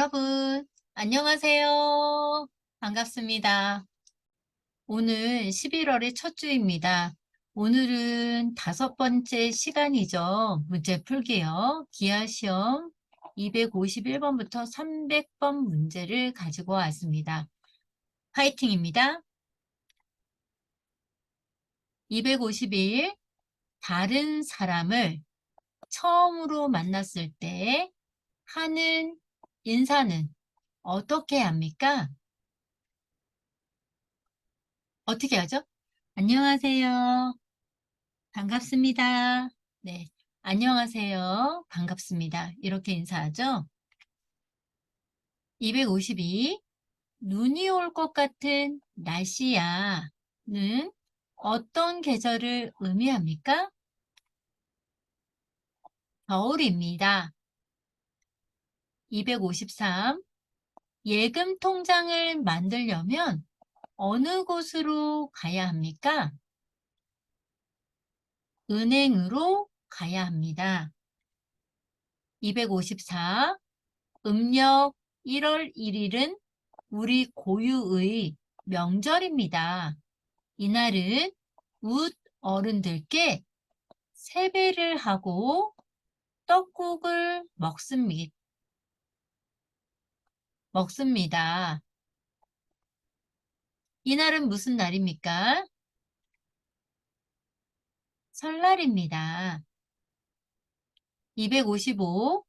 여러분, 안녕하세요. 반갑습니다. 오늘 11월의 첫 주입니다. 오늘은 5번째 시간이죠. 문제 풀기요. 기하시험 251번부터 300번 문제를 가지고 왔습니다. 화이팅입니다. 251. 다른 사람을 처음으로 만났을 때 하는 인사는 어떻게 합니까? 어떻게 하죠? 안녕하세요. 반갑습니다. 네. 안녕하세요. 반갑습니다. 이렇게 인사하죠? 252. 눈이 올 것 같은 날씨야는 어떤 계절을 의미합니까? 겨울입니다. 253. 예금 통장을 만들려면 어느 곳으로 가야 합니까? 은행으로 가야 합니다. 254. 음력 1월 1일은 우리 고유의 명절입니다. 이날은 웃 어른들께 세배를 하고 떡국을 먹습니다. 이날은 무슨 날입니까? 설날입니다. 255.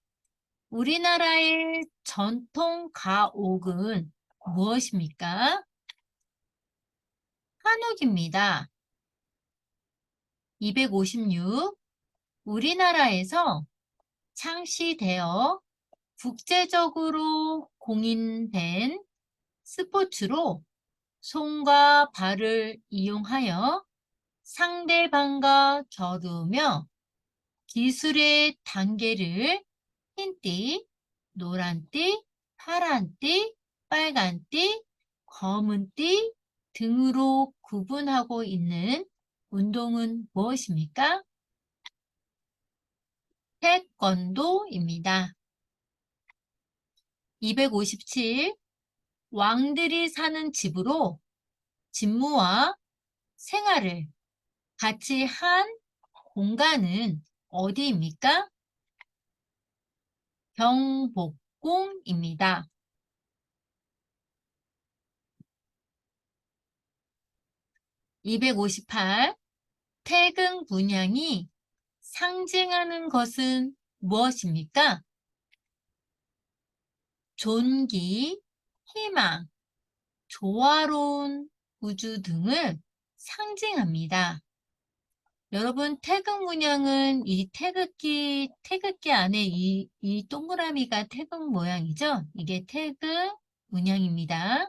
우리나라의 전통 가옥은 무엇입니까? 한옥입니다. 256. 우리나라에서 창시되어 국제적으로 공인된 스포츠로 손과 발을 이용하여 상대방과 겨루며 기술의 단계를 흰띠, 노란띠, 파란띠, 빨간띠, 검은띠 등으로 구분하고 있는 운동은 무엇입니까? 태권도입니다. 257. 왕들이 사는 집으로 직무와 생활을 같이 한 공간은 어디입니까? 경복궁입니다. 258. 태극 문양이 상징하는 것은 무엇입니까? 존귀, 희망, 조화로운 우주 등을 상징합니다. 여러분, 태극 문양은 이 태극기 안에 이 동그라미가 태극 모양이죠? 이게 태극 문양입니다.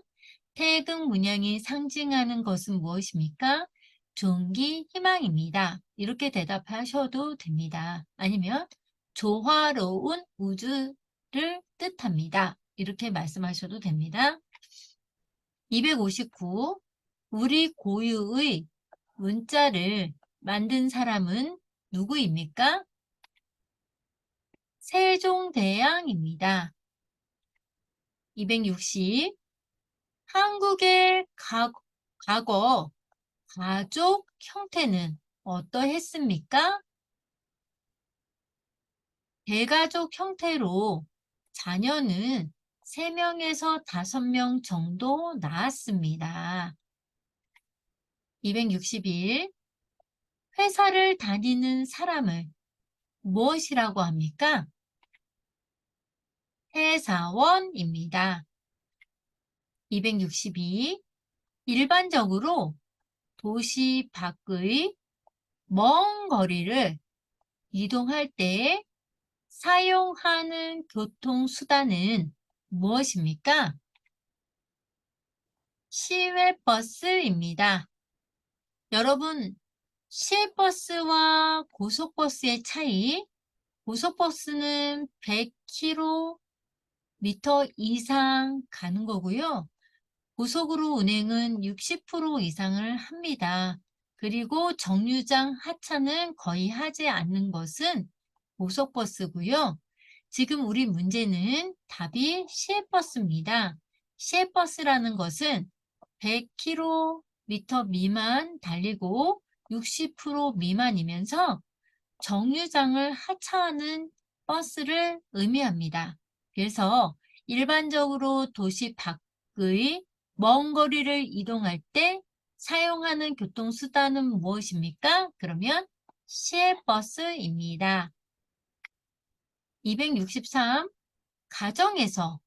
태극 문양이 상징하는 것은 무엇입니까? 존귀, 희망입니다. 이렇게 대답하셔도 됩니다. 아니면 조화로운 우주를 뜻합니다. 이렇게 말씀하셔도 됩니다. 259. 우리 고유의 문자를 만든 사람은 누구입니까? 세종대왕입니다. 260. 한국의 과거 가족 형태는 어떠했습니까? 대가족 형태로 자녀는 3명에서 5명 정도 낳았습니다. 261. 회사를 다니는 사람을 무엇이라고 합니까? 회사원입니다. 262. 일반적으로 도시 밖의 먼 거리를 이동할 때 사용하는 교통수단은 무엇입니까? 시외버스입니다. 여러분, 시외버스와 고속버스의 차이, 고속버스는 100km 이상 가는 거고요. 고속으로 운행은 60% 이상을 합니다. 그리고 정류장 하차는 거의 하지 않는 것은 고속버스고요. 지금 우리 문제는 답이 시외버스입니다. 시외버스라는 것은 100km 미만 달리고 60% 미만이면서 정류장을 하차하는 버스를 의미합니다. 그래서 일반적으로 도시 밖의 먼 거리를 이동할 때 사용하는 교통수단은 무엇입니까? 그러면 시외버스입니다. 263. 가정에서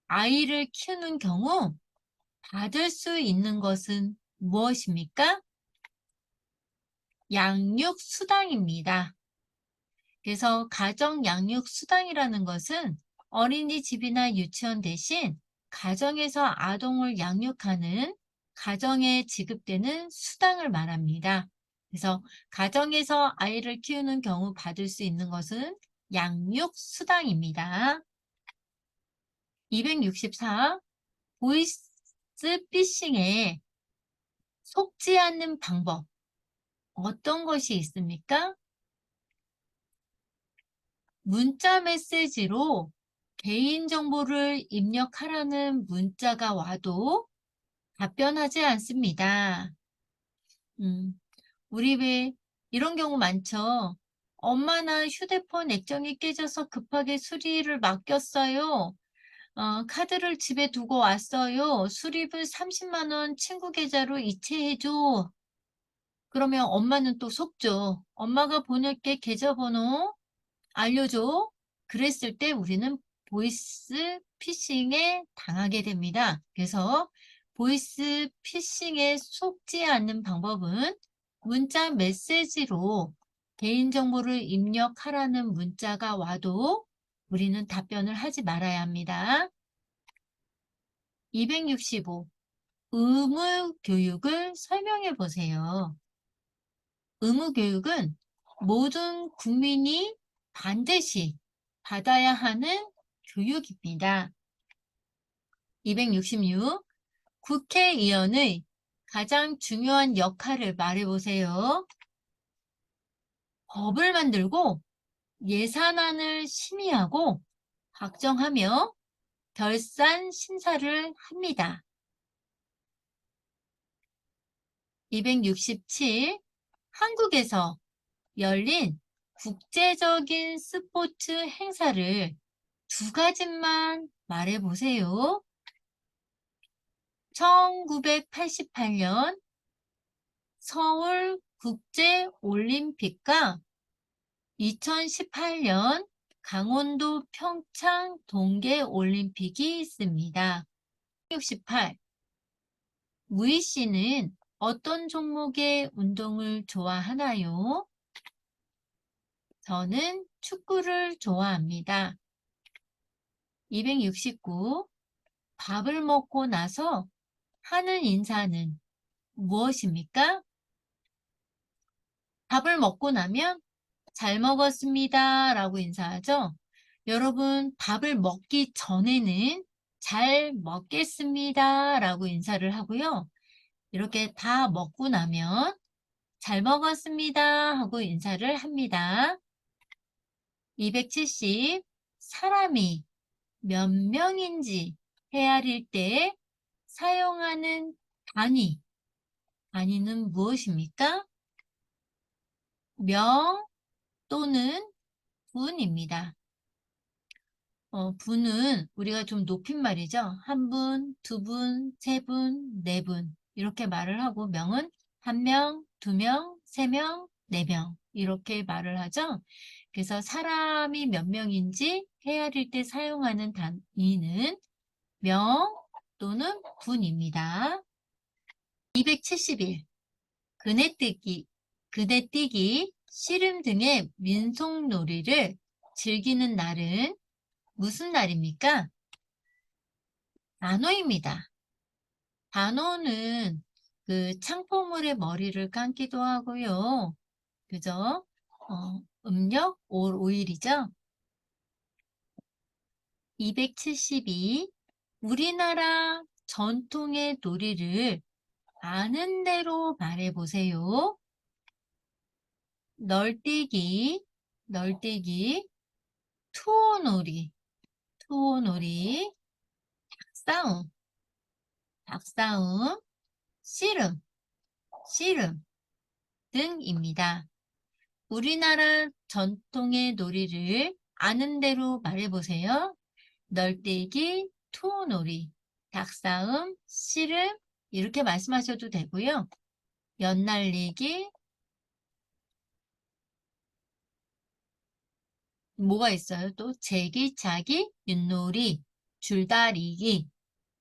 아이를 키우는 경우 받을 수 있는 것은 무엇입니까? 양육수당입니다. 그래서 가정 양육수당이라는 것은 어린이집이나 유치원 대신 가정에서 아동을 양육하는 가정에 지급되는 수당을 말합니다. 그래서 가정에서 아이를 키우는 경우 받을 수 있는 것은 양육수당입니다. 264. 보이스피싱에 속지 않는 방법 어떤 것이 있습니까? 문자 메시지로 개인정보를 입력하라는 문자가 와도 답변하지 않습니다. 우리 왜 이런 경우 많죠? 엄마나 휴대폰 액정이 깨져서 급하게 수리를 맡겼어요. 카드를 집에 두고 왔어요. 수리비 30만 원 친구 계좌로 이체해줘. 그러면 엄마는 또 속죠. 엄마가 보낼게 계좌번호 알려줘. 그랬을 때 우리는 보이스 피싱에 당하게 됩니다. 그래서 보이스 피싱에 속지 않는 방법은 문자 메시지로 개인정보를 입력하라는 문자가 와도 우리는 답변을 하지 말아야 합니다. 265. 의무 교육을 설명해 보세요. 의무 교육은 모든 국민이 반드시 받아야 하는 교육입니다. 266. 국회의원의 가장 중요한 역할을 말해보세요. 법을 만들고 예산안을 심의하고 확정하며 결산 심사를 합니다. 267. 한국에서 열린 국제적인 스포츠 행사를 두 가지만 말해보세요. 1988년 서울 국제올림픽과 2018년 강원도 평창 동계올림픽이 있습니다. 68. 무희 씨는 어떤 종목의 운동을 좋아하나요? 저는 축구를 좋아합니다. 269. 밥을 먹고 나서 하는 인사는 무엇입니까? 밥을 먹고 나면 잘 먹었습니다 라고 인사하죠. 여러분, 밥을 먹기 전에는 잘 먹겠습니다 라고 인사를 하고요. 이렇게 다 먹고 나면 잘 먹었습니다 하고 인사를 합니다. 270. 사람이 몇 명인지 헤아릴 때 사용하는 단위는 무엇입니까? 명 또는 분입니다. 분은 우리가 좀 높임말이죠. 한 분, 두 분, 세 분, 네 분 이렇게 말을 하고 명은 한 명, 두 명, 세 명, 네 명 이렇게 말을 하죠. 그래서 사람이 몇 명인지 헤아릴 때 사용하는 단위는 명 또는 분입니다. 271. 그네뛰기, 씨름 등의 민속놀이를 즐기는 날은 무슨 날입니까? 단오입니다. 단오는 그 창포물에 머리를 감기도 하고요. 그죠? 음력 5일이죠? 272. 우리나라 전통의 놀이를 아는 대로 말해보세요. 널뛰기, 투오놀이, 투오놀이, 닭싸움, 닭싸움, 씨름, 씨름 등입니다. 우리나라 전통의 놀이를 아는 대로 말해보세요. 널뛰기, 투오놀이, 닭싸움, 씨름 이렇게 말씀하셔도 되고요. 연날리기, 뭐가 있어요? 또 제기차기, 윷놀이, 줄다리기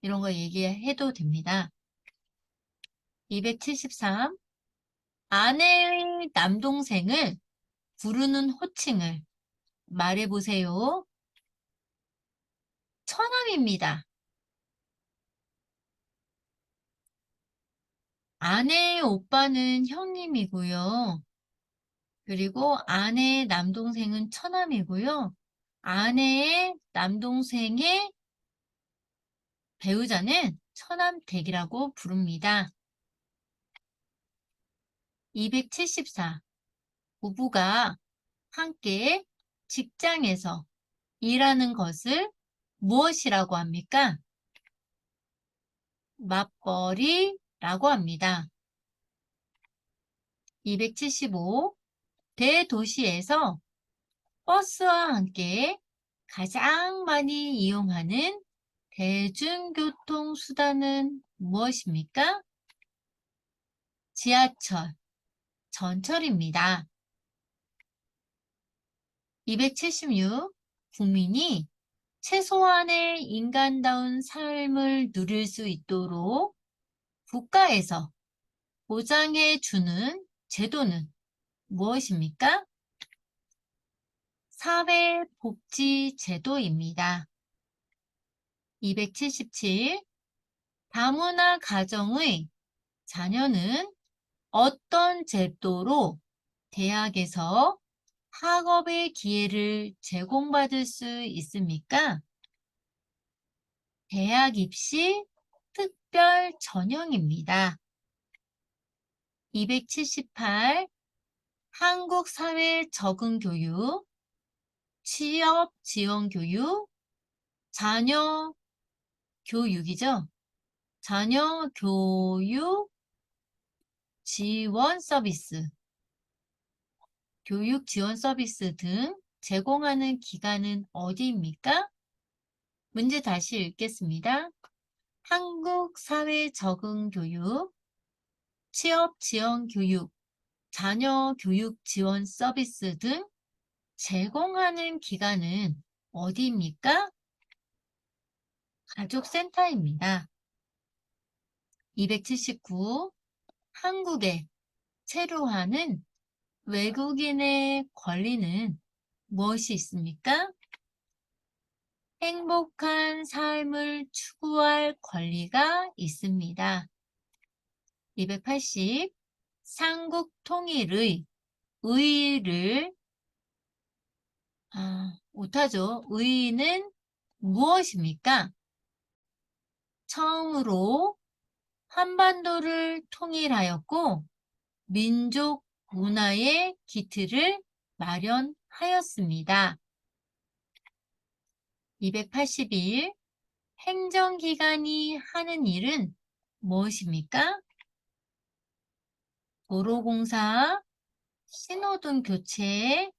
이런 거 얘기해도 됩니다. 273. 아내의 남동생을 부르는 호칭을 말해보세요. 처남입니다. 아내의 오빠는 형님이고요. 그리고 아내의 남동생은 처남이고요. 아내의 남동생의 배우자는 처남댁이라고 부릅니다. 274. 부부가 함께 직장에서 일하는 것을 무엇이라고 합니까? 맞벌이라고 합니다. 275. 대도시에서 버스와 함께 가장 많이 이용하는 대중교통 수단은 무엇입니까? 지하철, 전철입니다. 276. 국민이 최소한의 인간다운 삶을 누릴 수 있도록 국가에서 보장해 주는 제도는 무엇입니까? 사회복지제도입니다. 277. 다문화 가정의 자녀는 어떤 제도로 대학에서 학업의 기회를 제공받을 수 있습니까? 대학 입시 특별 전형입니다. 278. 한국 사회 적응 교육, 취업 지원 교육, 자녀 교육이죠. 자녀 교육 지원 서비스, 교육 지원 서비스 등 제공하는 기관은 어디입니까? 문제 다시 읽겠습니다. 한국 사회 적응 교육, 취업 지원 교육, 자녀 교육 지원 서비스 등 제공하는 기관은 어디입니까? 가족센터입니다. 279. 한국에 체류하는 외국인의 권리는 무엇이 있습니까? 행복한 삶을 추구할 권리가 있습니다. 280. 삼국 통일의 의의를 못하죠. 의의는 무엇입니까? 처음으로 한반도를 통일하였고 민족 문화의 기틀을 마련하였습니다. 281. 행정기관이 하는 일은 무엇입니까? 도로공사, 신호등 교체,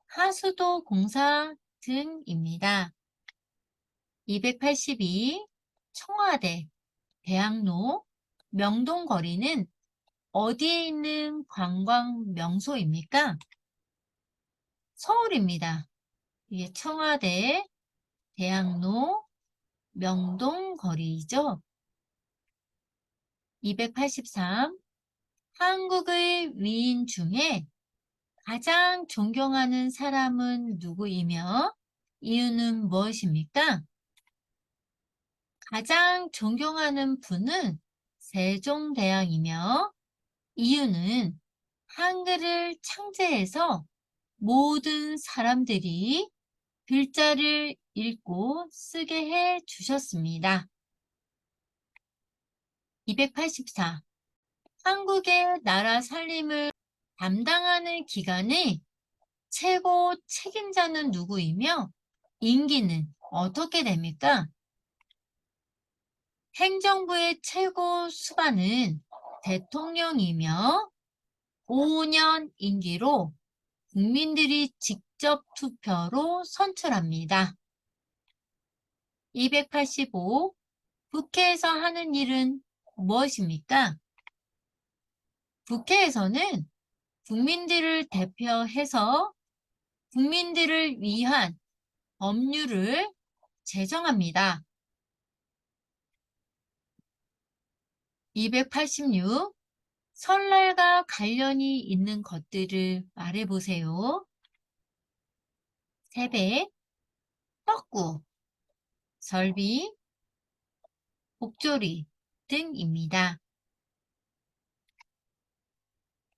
하수도 공사 등입니다. 282. 청와대, 대학로, 명동거리는 어디에 있는 관광 명소입니까? 서울입니다. 이게 청와대, 대학로, 명동거리죠. 283. 한국의 위인 중에 가장 존경하는 사람은 누구이며 이유는 무엇입니까? 가장 존경하는 분은 세종대왕이며 이유는 한글을 창제해서 모든 사람들이 글자를 읽고 쓰게 해 주셨습니다. 284. 한국의 나라 살림을 담당하는 기관의 최고 책임자는 누구이며 임기는 어떻게 됩니까? 행정부의 최고 수반은 대통령이며 5년 임기로 국민들이 직접 투표로 선출합니다. 285. 국회에서 하는 일은 무엇입니까? 국회에서는 국민들을 대표해서 국민들을 위한 법률을 제정합니다. 286. 설날과 관련이 있는 것들을 말해보세요. 세배, 떡국, 설비, 복조리 등입니다.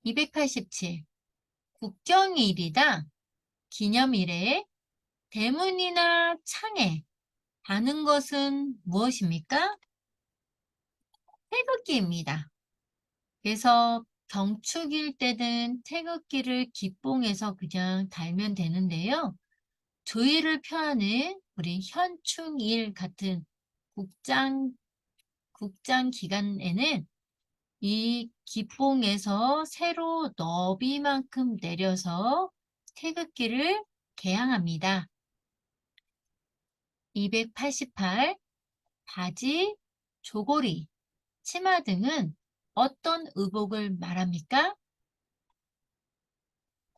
287. 국경일이다. 기념일에 대문이나 창에 다는 것은 무엇입니까? 태극기입니다. 그래서 경축일 때는 태극기를 기봉에서 그냥 달면 되는데요. 조의를 표하는 우리 현충일 같은 국장 기간에는 이 기봉에서 세로 너비만큼 내려서 태극기를 개항합니다. 288. 바지, 조거리, 치마 등은 어떤 의복을 말합니까?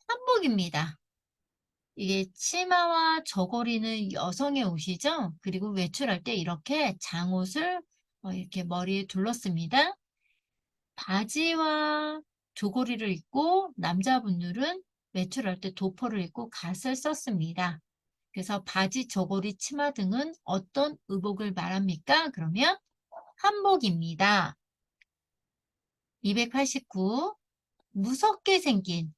한복입니다. 이게 치마와 저고리는 여성의 옷이죠. 그리고 외출할 때 이렇게 장옷을 이렇게 머리에 둘렀습니다. 바지와 조고리를 입고 남자분들은 외출할 때 도포를 입고 갓을 썼습니다. 그래서 바지, 저고리, 치마 등은 어떤 의복을 말합니까? 그러면 한복입니다. 289. 무섭게 생긴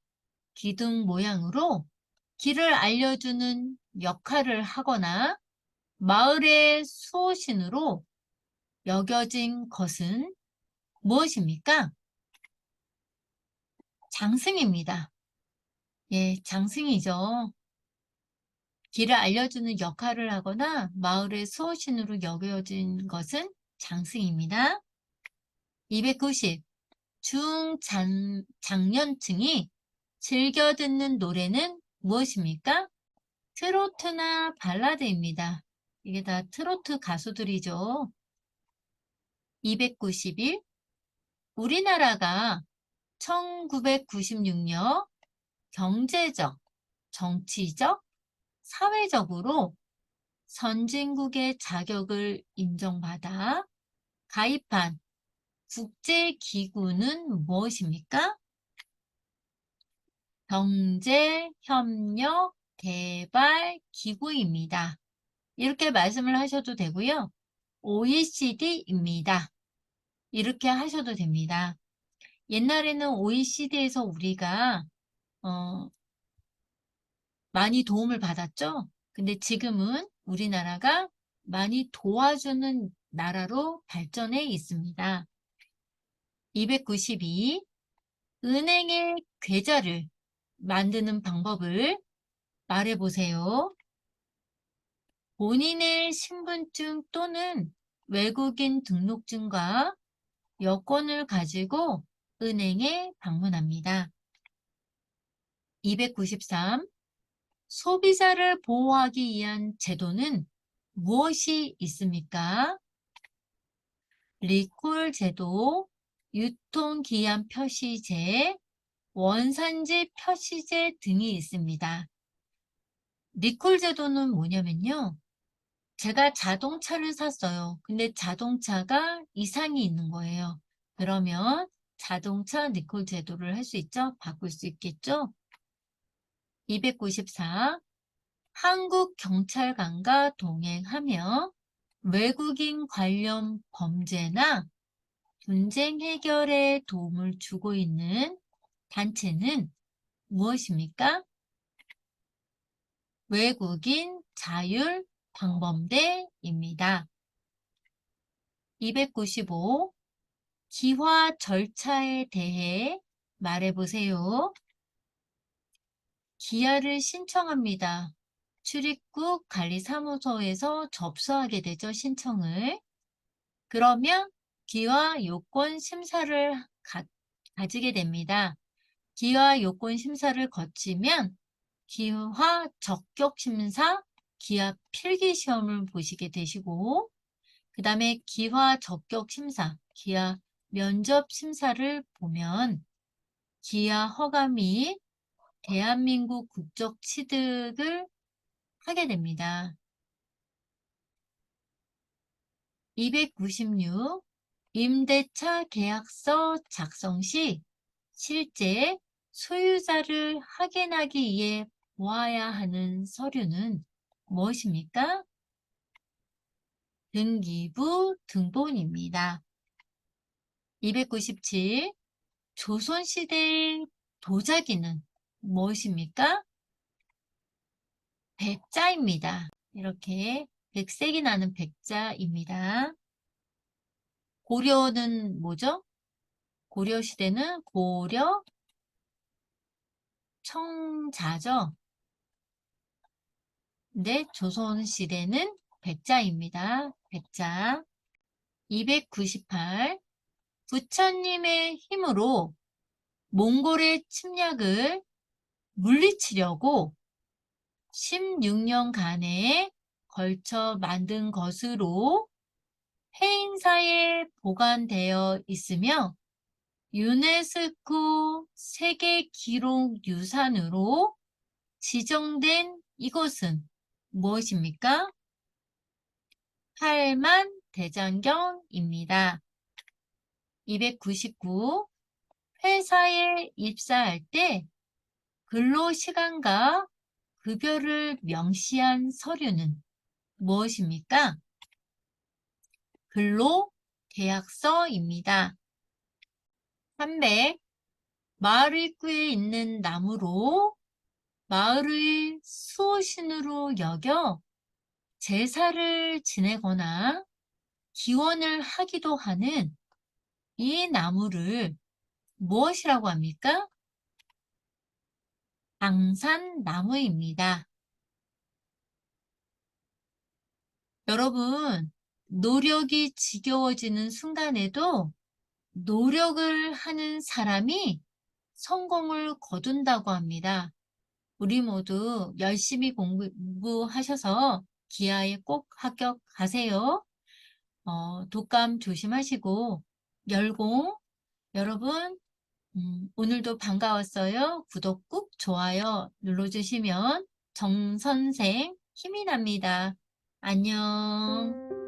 기둥 모양으로 길을 알려주는 역할을 하거나 마을의 수호신으로 여겨진 것은 무엇입니까? 장승입니다. 예, 장승이죠. 길을 알려주는 역할을 하거나 마을의 수호신으로 여겨진 것은 장승입니다. 290. 중장년층이 즐겨 듣는 노래는 무엇입니까? 트로트나 발라드입니다. 이게 다 트로트 가수들이죠. 291. 우리나라가 1996년 경제적, 정치적, 사회적으로 선진국의 자격을 인정받아 가입한 국제기구는 무엇입니까? 경제협력개발기구입니다. 이렇게 말씀을 하셔도 되고요. OECD입니다. 이렇게 하셔도 됩니다. 옛날에는 OECD에서 우리가 많이 도움을 받았죠. 근데 지금은 우리나라가 많이 도와주는 나라로 발전해 있습니다. 292. 은행의 계좌를 만드는 방법을 말해보세요. 본인의 신분증 또는 외국인 등록증과 여권을 가지고 은행에 방문합니다. 293. 소비자를 보호하기 위한 제도는 무엇이 있습니까? 리콜 제도, 유통기한 표시제, 원산지 표시제 등이 있습니다. 리콜 제도는 뭐냐면요. 제가 자동차를 샀어요. 근데 자동차가 이상이 있는 거예요. 그러면 자동차 리콜 제도를 할 수 있죠? 바꿀 수 있겠죠? 294. 한국 경찰관과 동행하며 외국인 관련 범죄나 분쟁 해결에 도움을 주고 있는 단체는 무엇입니까? 외국인 자율 방범대입니다. 295. 기화 절차에 대해 말해보세요. 기아를 신청합니다. 출입국 관리사무소에서 접수하게 되죠, 신청을. 그러면 기아 요건 심사를 가지게 됩니다. 기아 요건 심사를 거치면 기아 적격 심사, 기아 필기 시험을 보시게 되시고, 그 다음에 기아 적격 심사, 기아 면접 심사를 보면 기아 허가 및 대한민국 국적 취득을 하게 됩니다. 296. 임대차 계약서 작성 시 실제 소유자를 확인하기 위해 보아야 하는 서류는 무엇입니까? 등기부 등본입니다. 297. 조선시대 도자기는 무엇입니까? 백자입니다. 이렇게 백색이 나는 백자입니다. 고려는 뭐죠? 고려시대는 고려 청자죠. 근데 조선시대는 백자입니다. 백자. 298. 부처님의 힘으로 몽골의 침략을 물리치려고 16년간에 걸쳐 만든 것으로 해인사에 보관되어 있으며 유네스코 세계기록유산으로 지정된 이것은 무엇입니까? 팔만대장경입니다. 299. 회사에 입사할 때 근로시간과 급여를 명시한 서류는 무엇입니까? 근로계약서입니다. 300. 마을 입구에 있는 나무로 마을의 수호신으로 여겨 제사를 지내거나 기원을 하기도 하는 이 나무를 무엇이라고 합니까? 당산나무입니다. 여러분, 노력이 지겨워지는 순간에도 노력을 하는 사람이 성공을 거둔다고 합니다. 우리 모두 열심히 공부하셔서 기아에 꼭 합격하세요. 독감 조심하시고 열공. 여러분, 오늘도 반가웠어요. 구독 꾹 좋아요 눌러주시면 정선생 힘이 납니다. 안녕.